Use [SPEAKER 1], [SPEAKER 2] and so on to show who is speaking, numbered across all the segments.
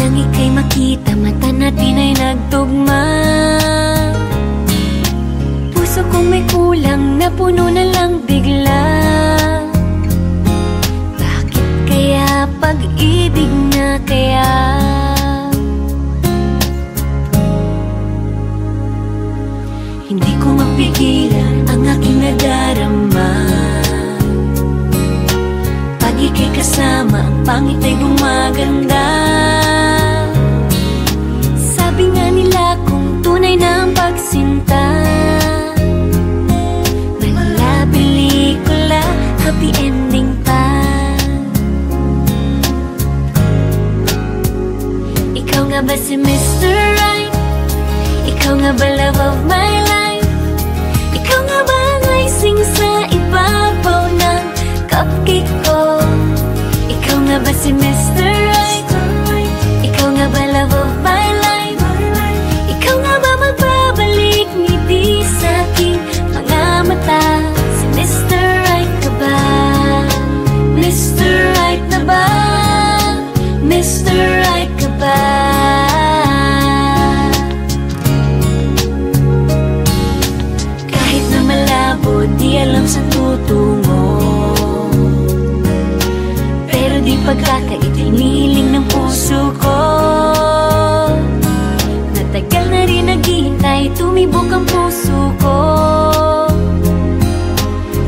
[SPEAKER 1] nang ika'y makita, mata natin ay nagtugma. Puso kong may kulang, napuno na lang bigla. Bakit kaya pag-ibig na kaya? Hindi ko mapigilan ang aking nadarama. Pag ika'y kasama, ang pangit ay gumaganda. Sabi nga nila kung tunay na ang pagsinta, mala pelikula, happy ending pa. Ikaw nga ba si Mr. Right? Ikaw nga ba love of my life? Ikaw nga ba ang icing sa ibabaw ng cupcake ko? Ikaw nga ba si Mr. Right? Ikaw nga ba love of my life? Ikaw nga ba magbabalik ngiti sa aking mga mata? Si Mr. Right ka ba? Mr. Right na ba? Mr. Right ka ba? Kahit na malabo, di alam saan tutungo, pero di pagkakait hinihiling ng puso ko. Natagal na rin naghihintay, tumibok ang puso ko.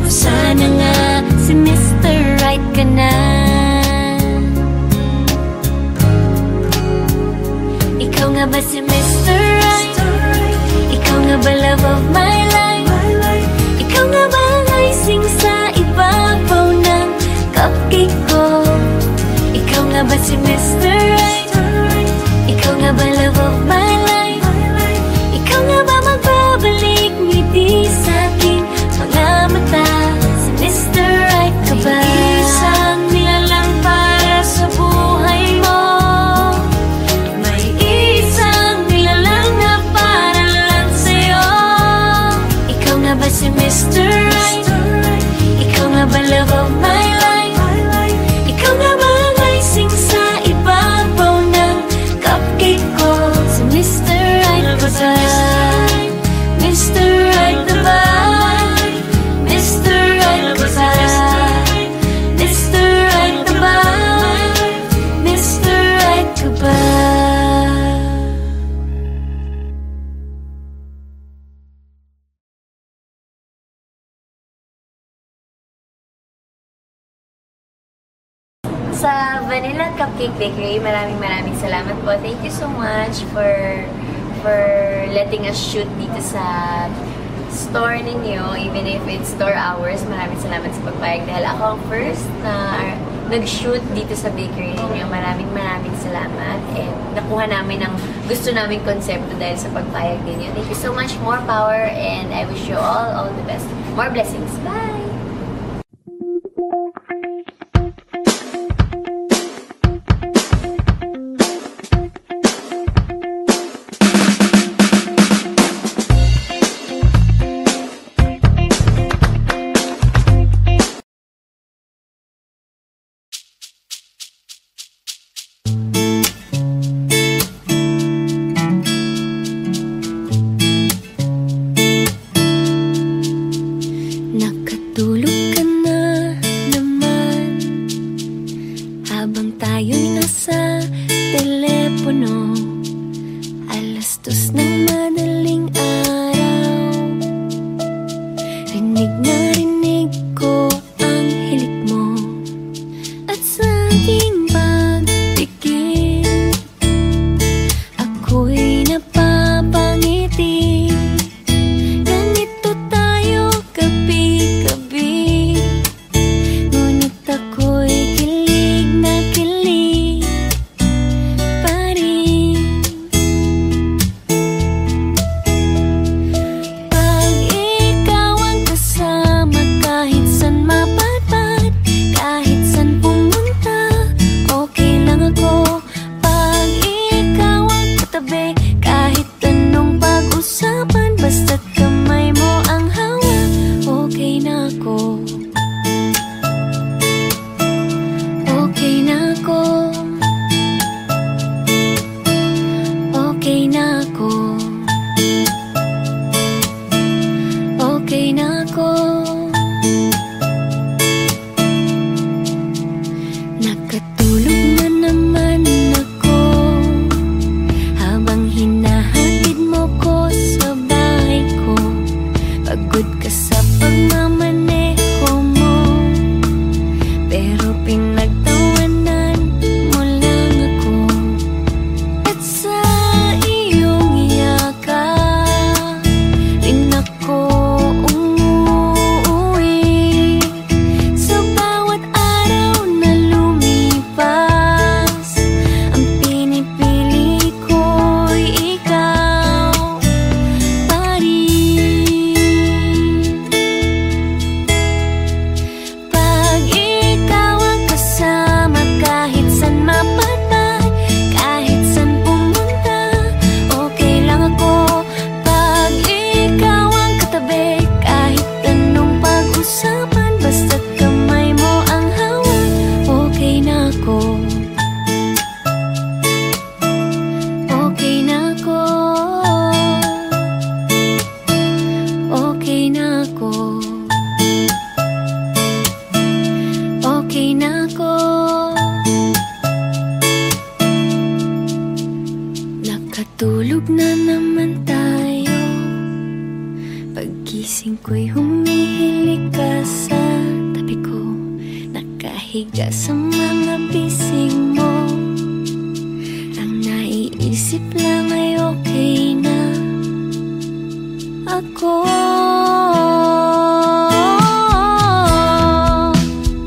[SPEAKER 1] O sana nga si Mr. Right ka na. Ikaw nga ba si Mr. Right? Ikaw nga ba love of my life? Ikaw nga ba ang icing sa ibabaw ng cupcake ko? Ikaw nga ba si Mr. Right? Ikaw nga ba love of my life? Ikaw nga ba magbabalik ngiti sa aking mga mata? Si Mr. Right ka ba? May isang nilalang para sa buhay mo. May isang nilalang na para lang sa'yo. Ikaw nga ba si Mr. Right? Ikaw nga ba love of my life? Ikaw nga ba ang icing sa ibabaw ng cupcake ko? Si Mr. Right ka ba? Mr. Right na ba? Mr. Right ka ba? Mr. Right na ba? Mr. Right ka ba?
[SPEAKER 2] Sa Vanilla Cupcake Bakery, maraming salamat po. Thank you so much for letting us shoot dito sa store ninyo, even if it's store hours. Maraming salamat sa pagpayag dahil ako ang first na nag-shoot dito sa bakery ninyo. Maraming salamat, and nakuha namin ang gusto naming konsepto dahil sa pagpayag ninyo. Thank you so much. More power, and I wish you all the best. More blessings. Bye!
[SPEAKER 1] Nakatulog na naman tayo. Paggising ko'y humihilig ka sa tabi ko, nakahiga sa mga bisig mo. Ang naiisip lang ay okay na ako.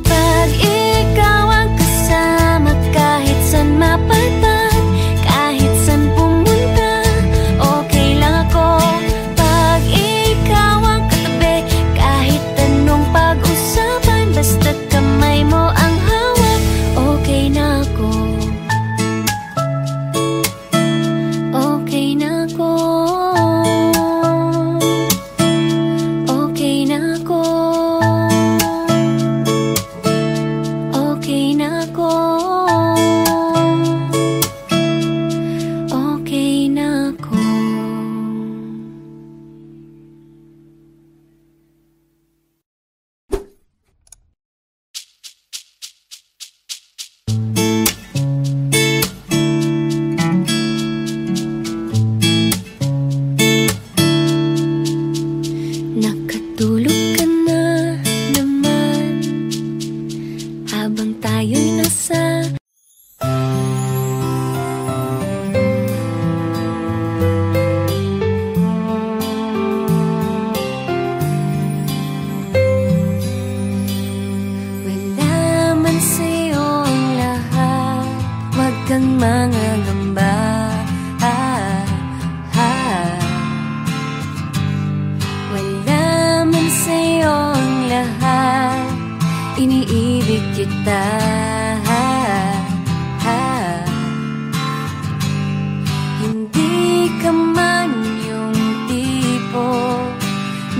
[SPEAKER 1] Pag ikaw ang kasama, kahit saan mapadpad, kahit saan pumunta, okay lang ako. Pag ikaw ang katabi, kahit anong pag-usapan, basta't kamay mo ang hawak, okay na ako. Okay na ako. Okay na ako. Okay na ako. Okay na ako. Nakatulog ka na naman habang tayo'y nasa wala man sa'yo ang lahat, wag kang mangangamba. Wala man sa'yo ang lahat, iniibig kita. Hindi ka man yung tipo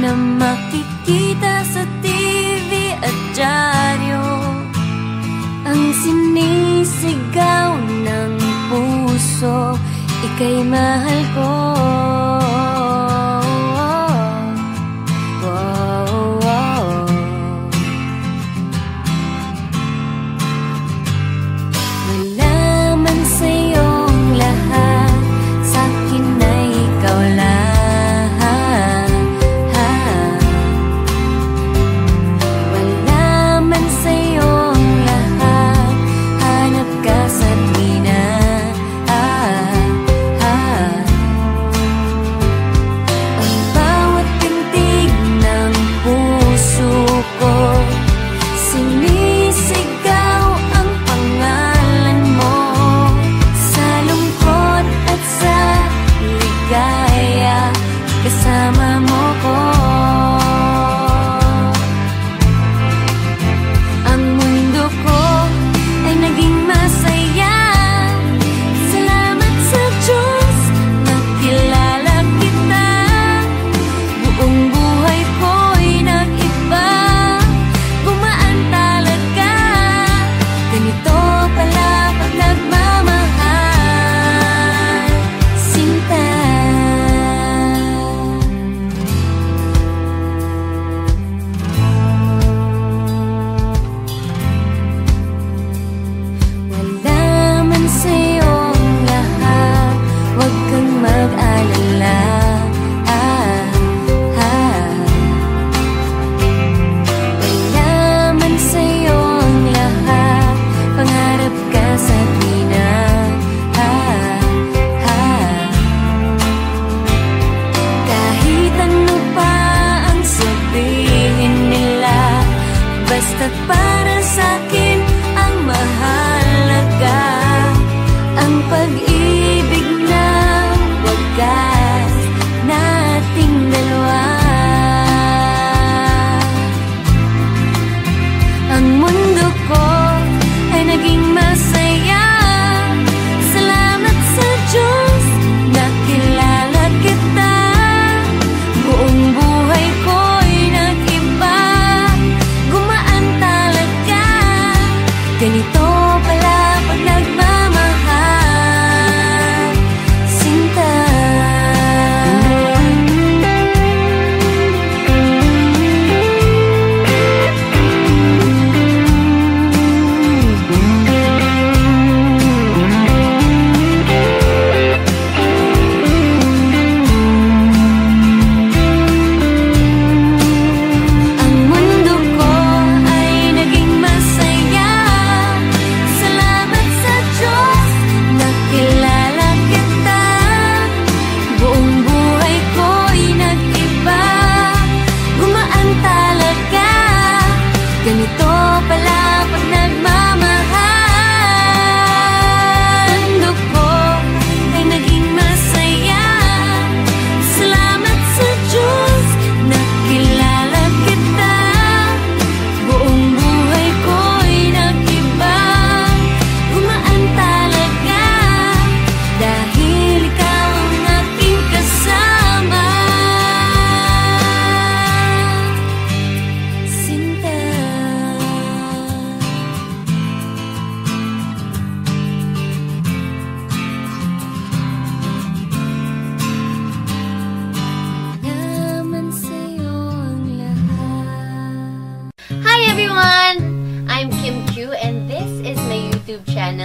[SPEAKER 1] na makikita sa TV at dyaryo, ang sinisigaw ng puso, ika'y mahal ko. Wala man sa'yo ang lahat, sa'kin ay ikaw lang. Wala man sa'yo ang lahat, hanap ka sa tuwina.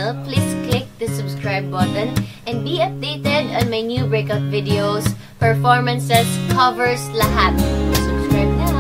[SPEAKER 2] channel, please click the subscribe button and be updated on my new breakout videos, performances, covers, lahat. Subscribe now!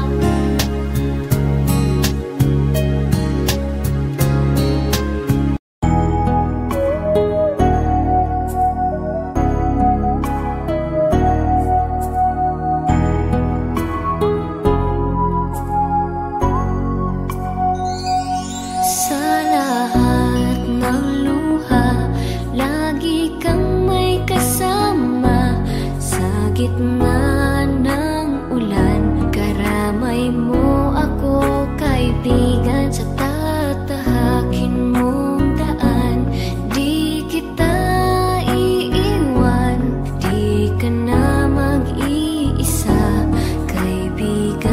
[SPEAKER 1] Gitna ng ulan, karamay mo ako, kaibigan, sa tatahakin mong daan. Di kita iiwan, di ka na mag-iisa, kaibigan.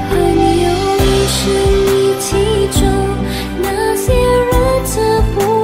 [SPEAKER 1] 朋友一生一起走，那些日子不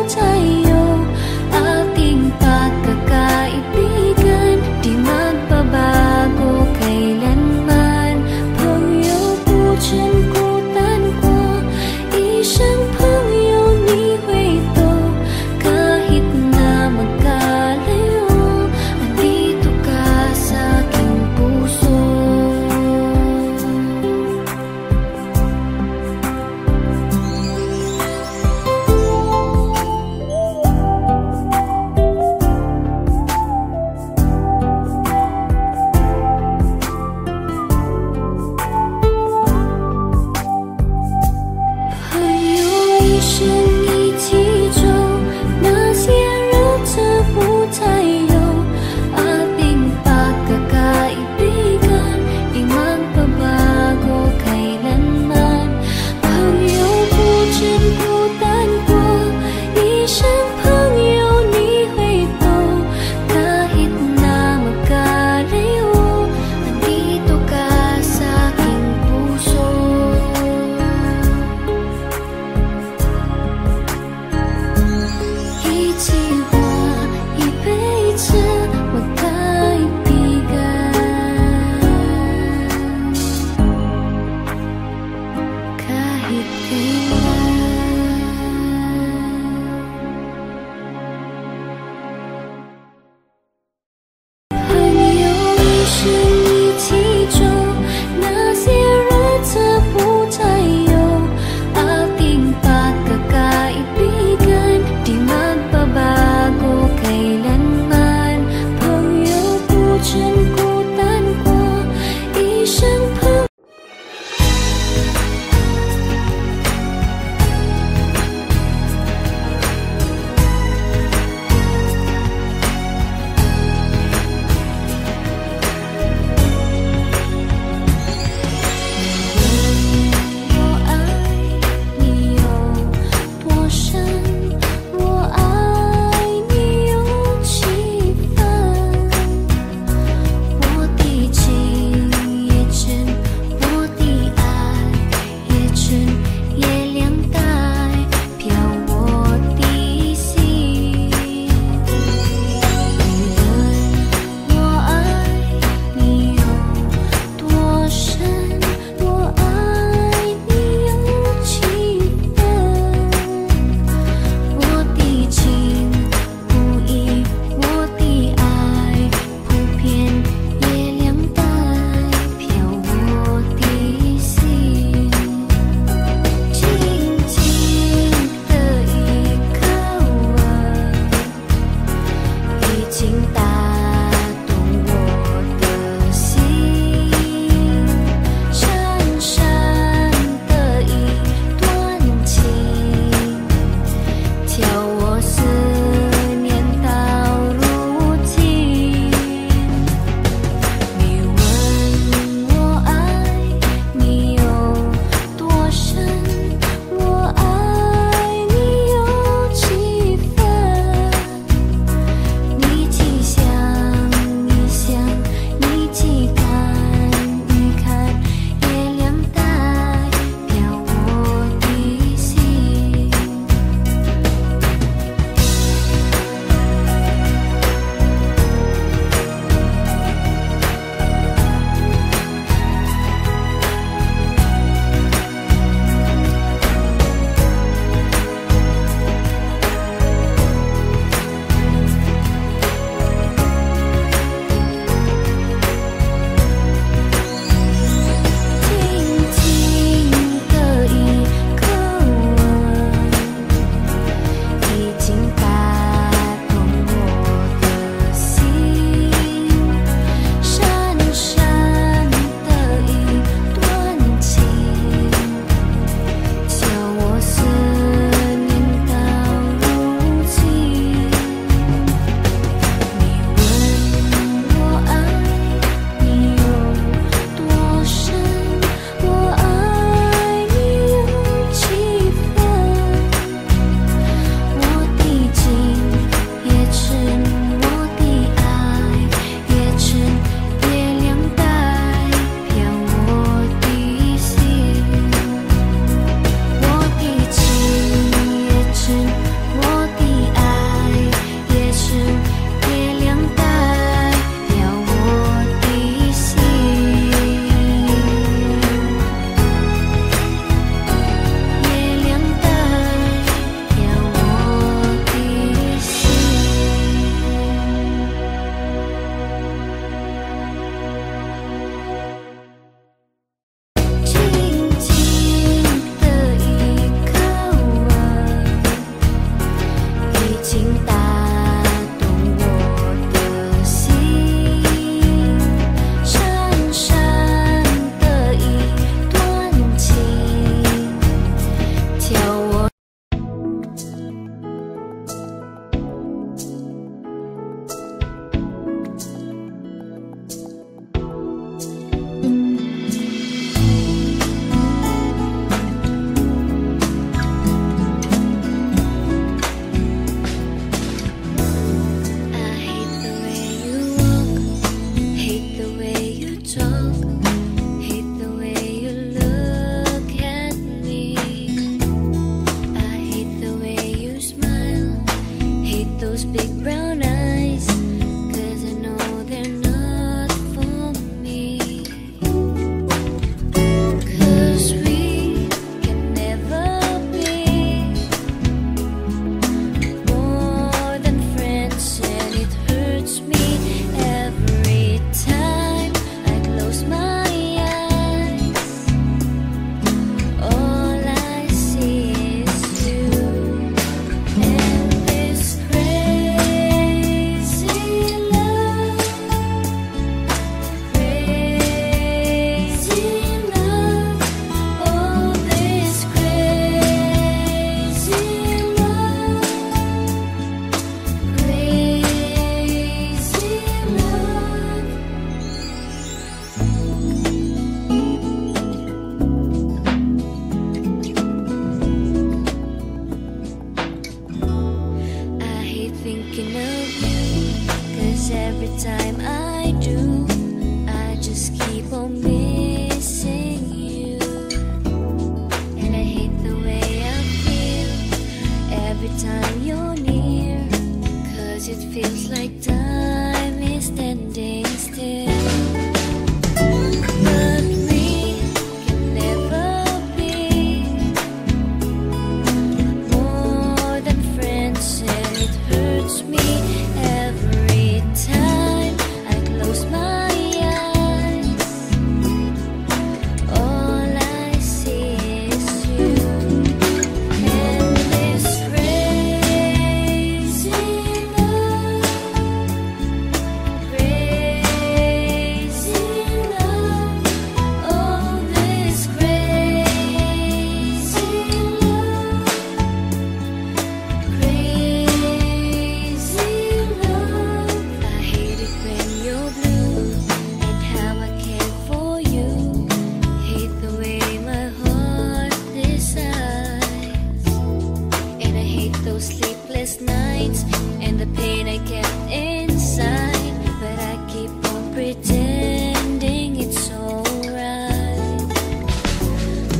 [SPEAKER 1] nights and the pain I kept inside, but I keep on pretending it's alright.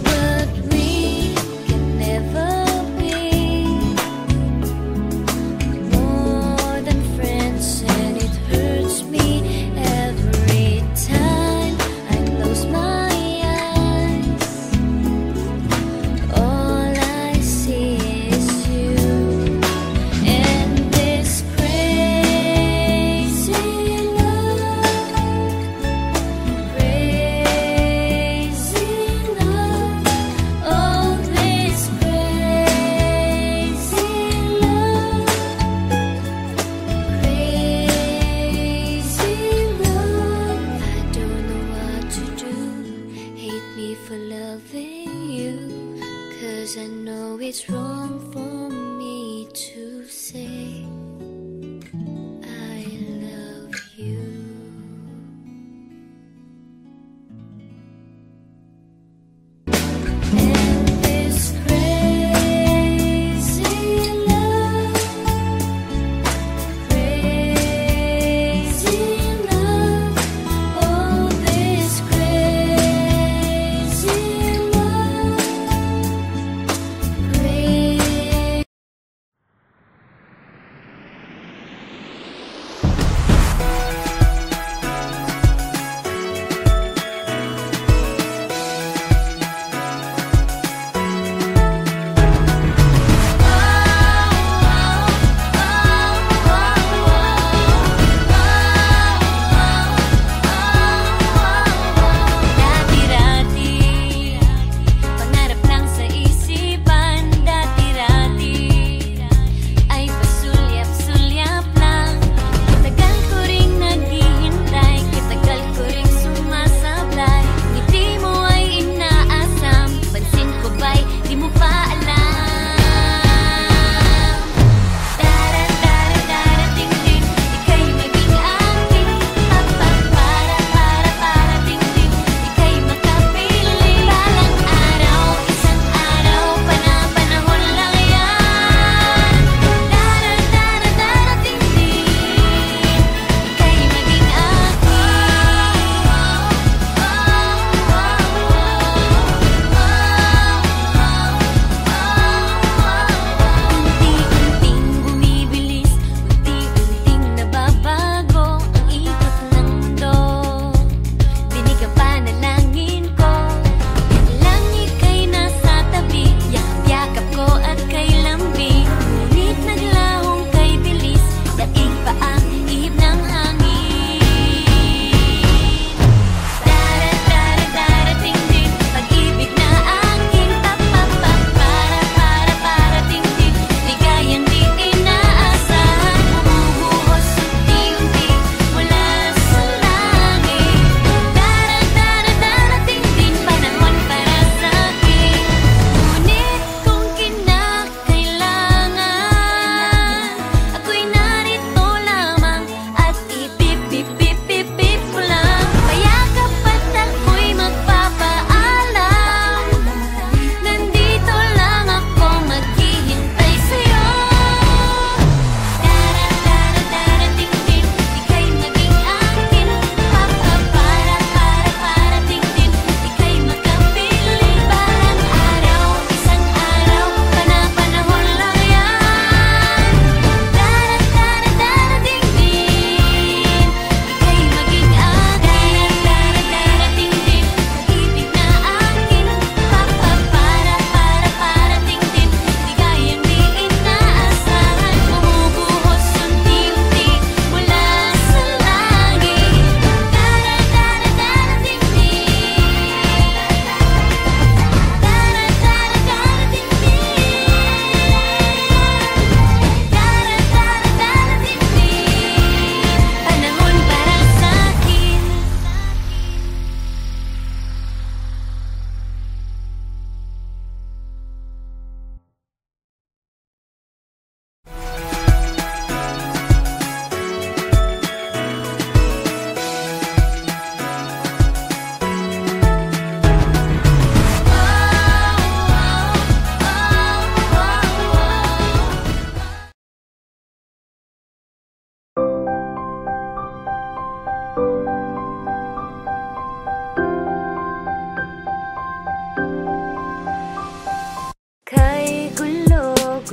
[SPEAKER 1] But we can never be more than friends, and it hurts me every time I close my eyes. All I see is you and this crazy love, crazy love. Oh, this crazy love, crazy love. I don't know what to do. Hate me for loving you, 'cause I know it's wrong for me to say I love you. And this crazy love, crazy love. Oh, this crazy love, crazy. 'Cause I know it's wrong for me to say I love you. And this crazy love, crazy love. Oh, this crazy love, crazy love. Oh, this crazy love, crazy love.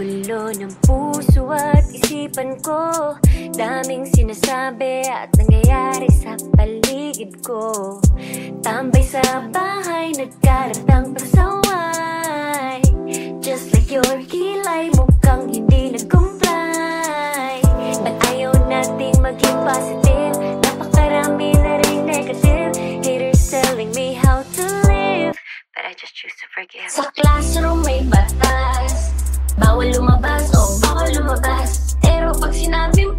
[SPEAKER 1] gulo ng puso at isipan ko. Daming sinasabi at nangyayari sa paligid ko. Tambay sa bahay, nagkaratang pasaway. Just like your kilay, mukhang hindi nag-comply. Ba't ayaw nating maging positive? Napakarami na rin negative. Haters telling me how to live, but I just choose to forgive.
[SPEAKER 2] Sa classroom may batas, bawal lumabas, bawal lumabas. Pero pag sinabing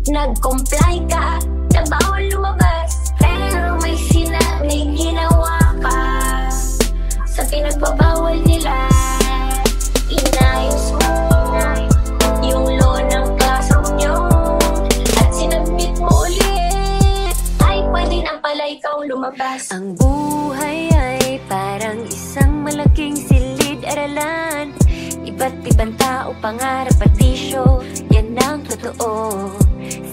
[SPEAKER 2] nag-comply ka, na bawal lumabas. Pero may ginawa ka sa pinagbabawal nila. Inayos mo yung law ng classroom nyo at sinabit mo ulit. Ay, pwede na pala ikaw lumabas.
[SPEAKER 1] Ang buhay ay parang isang malaking silid-aralan. Iba't ibang tao, pangarap at bisyo, yan ang totoo.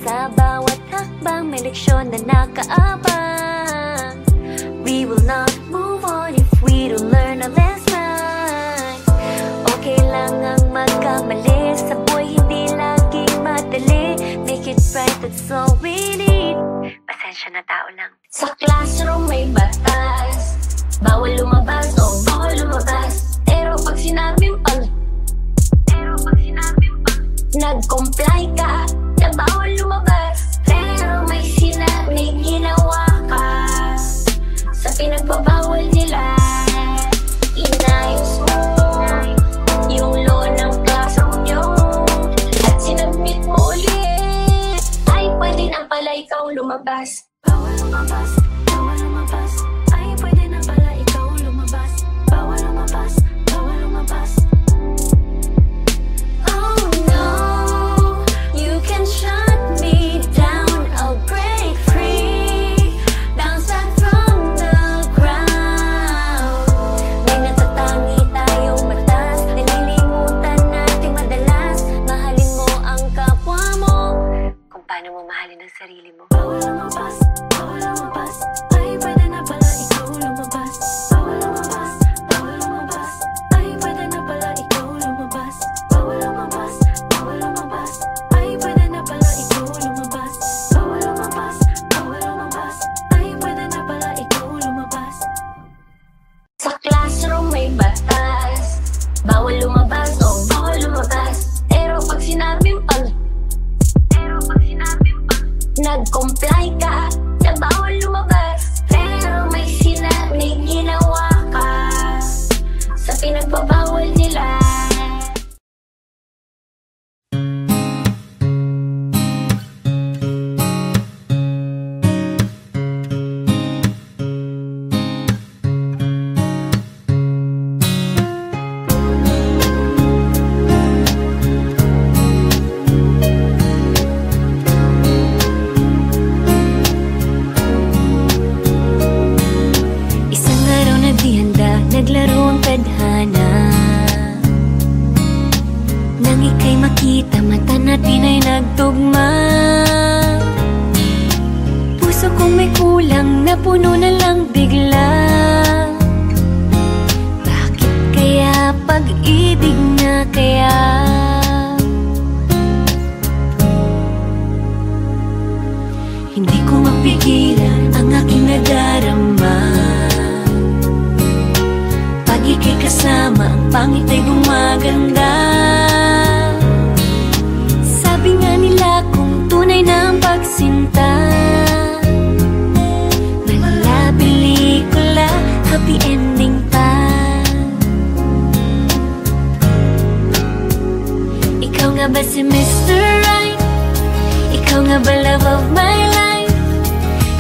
[SPEAKER 1] Sa bawat hakbang may leksyon na nakaabang. We will not move on if we don't learn a lesson. Okay lang ang magkamali, sa buhay hindi laging madali. Make it right, that's all we need. Pasensya na, tao lang.
[SPEAKER 2] Sa classroom may batas, bawal lumabas, bawal lumabas. Pero pag sinabing nag-comply ka, na bawal lumabas. Pero may ginawa ka sa pinagbabawal nila. Inayos mo yung law ng classroom nyo at sinabit mo ulit. Ay, pwede na pala ikaw lumabas. Bawal lumabas, bawal lumabas. Ay, pwede na pala ikaw lumabas. Bawal lumabas, bawal lumabas.
[SPEAKER 1] Shut me down, I'll break free. Bounce back from the ground. May natatangi tayong batas, nalilimutan nating madalas. Mahalin mo ang kapwa mo kung paano mo mahalin ang sarili mo.
[SPEAKER 2] Bawal lumabas, bawal lumabas. Ay, pwede na pala ikaw lumabas. Bawal lumabas, bawal lumabas. Ay, pwede na pala ikaw lumabas. Bawal lumabas, bawal lumabas. Ay, pwede na pala ikaw lumabas. Bawal lumabas, bawal lumabas. Ay, pwede na pala ikaw lumabas. Sa classroom may batas, bawal lumabas, bawal lumabas. Pero pag sinabing nag-comply ka, na bawal lumabas. Pero may ginawa ka sa pinagbabawal nila.
[SPEAKER 1] Naglaro ang tadhana, nang ika'y makita, mata natin ay nagtugma. Puso kong may kulang, napuno na lang bigla. Bakit kaya pag-ibig na kaya? Hindi ko mapigilan ang aking nadarama. Ika'y kasama, ang pangit ay gumaganda. Sabi nga nila kung tunay na ang pagsinta, mala pelikula, happy ending pa. Ikaw nga ba si Mr. Right? Ikaw nga ba love of my life?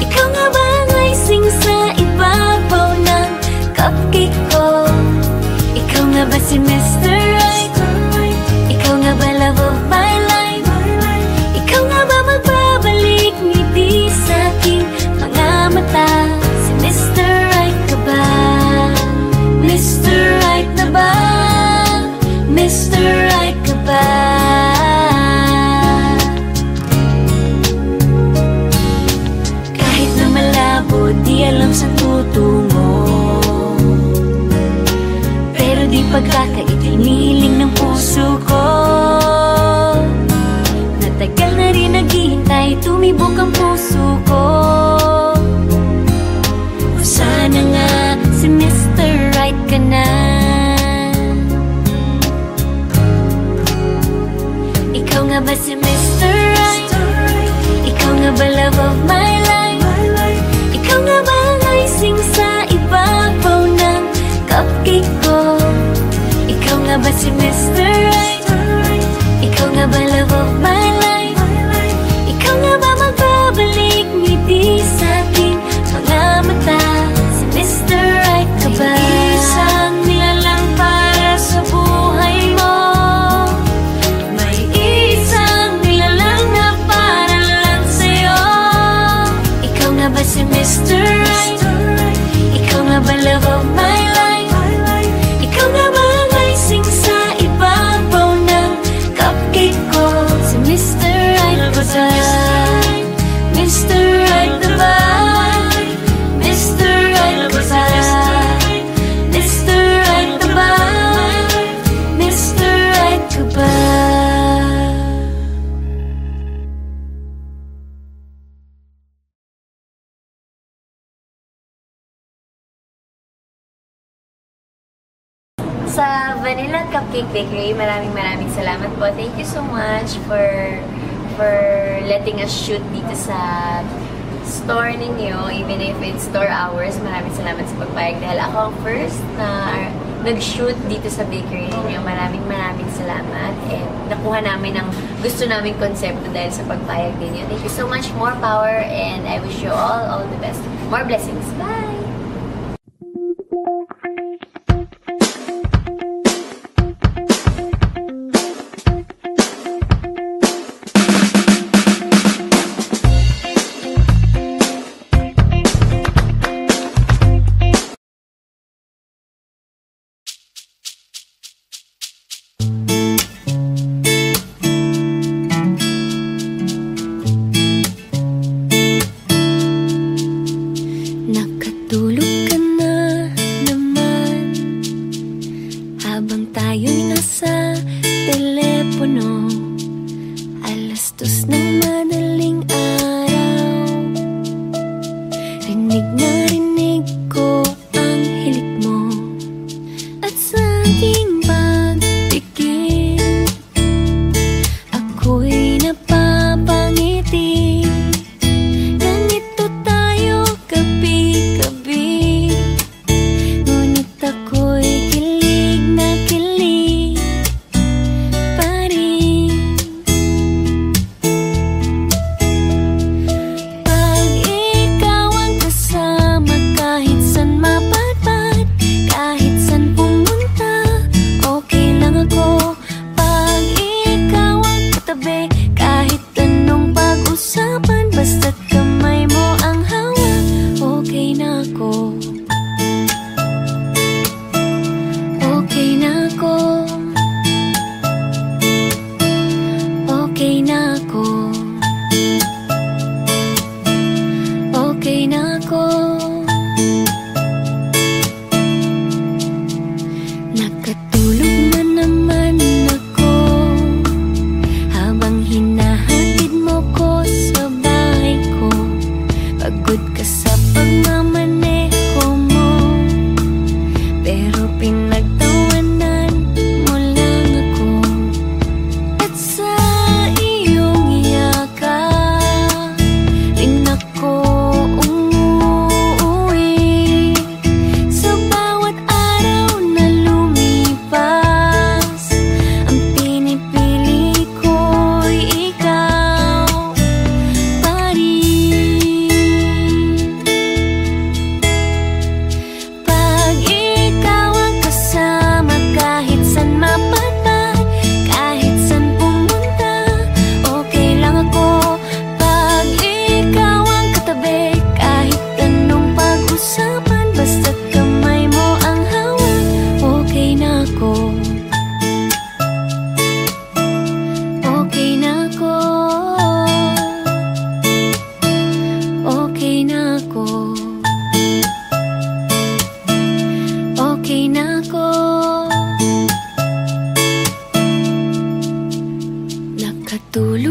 [SPEAKER 1] Ikaw nga ba ang icing sa ibabaw ng cupcake ko? Ikaw nga ba si Mr. Right? Ikaw nga ba love of my life? Ikaw nga ba magbabalik ngiti sa aking mga mata? Si Mr. Right ka ba? Mr. Right na ba? Mr. Right ka ba? Kahit na malabo, di alam saan tutungo, pero di pagkakainiling ng puso ko. Natagal na rin naghihintay, tumibok ang puso ko. O sana nga si Mr. Right ka na. Ikaw nga ba si Mr. Right? Ikaw nga ba love of my life? Ikaw nga ba ang icing sa ibabaw ng cupcake ko? Ikaw nga ba si Mr. Right? Ikaw nga ba love of my life? Ikaw nga ba magbabalik ngiti sa aking mga mata? Si Mr. Right ka ba? Isang nilalang para sa buhay mo. May isang nilalang na para lang sa'yo. Ikaw nga ba si Mr. Right? Ikaw nga ba love of my life? Ikaw nga ba ang icing sa ibabaw ng cupcake ko? Si Mr. Right ba ba? Mr. Right na ba? Mr. Right ba ba? Mr. Right na ba? Mr. Right ka ba?
[SPEAKER 2] Sa Vanilla Cupcake Bakery, maraming salamat po. Thank you so much for letting us shoot dito sa store ninyo, even if it's store hours. Maraming salamat sa pagpayag dahil ako ang first na nag-shoot dito sa bakery ninyo. Maraming salamat and nakuha namin ang gusto naming konsepto dahil sa pagpayag ninyo. Thank you so much. More power and I wish you all the best. More blessings. Bye!
[SPEAKER 1] Pag ikaw ang kasama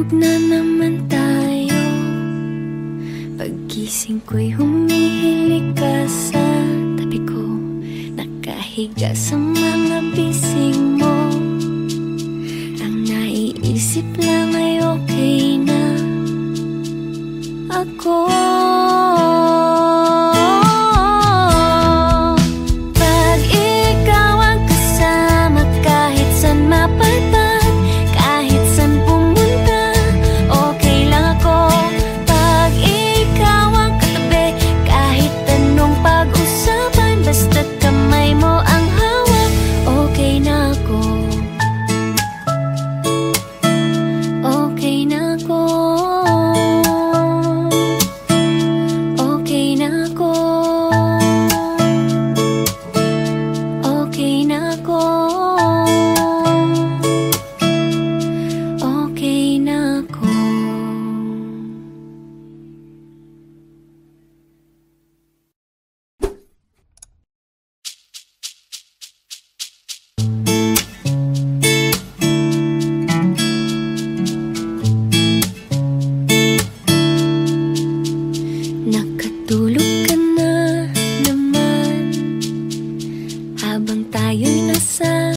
[SPEAKER 1] Tulog na naman tayo. Paggising ko'y humihilig ka sa tabi ko, nakahiga sa mga bising mo. Ang naiisip lang ay okay na ako. Pag ikaw ang kasama, kahit saan mapadpad, kahit saan pumunta, okay lang ako. Pag ikaw ang katabi, kahit anong pag-usapan, basta't kamay mo ang hawak, okay na ako. Okay na ako. Okay na ako. Okay na ako.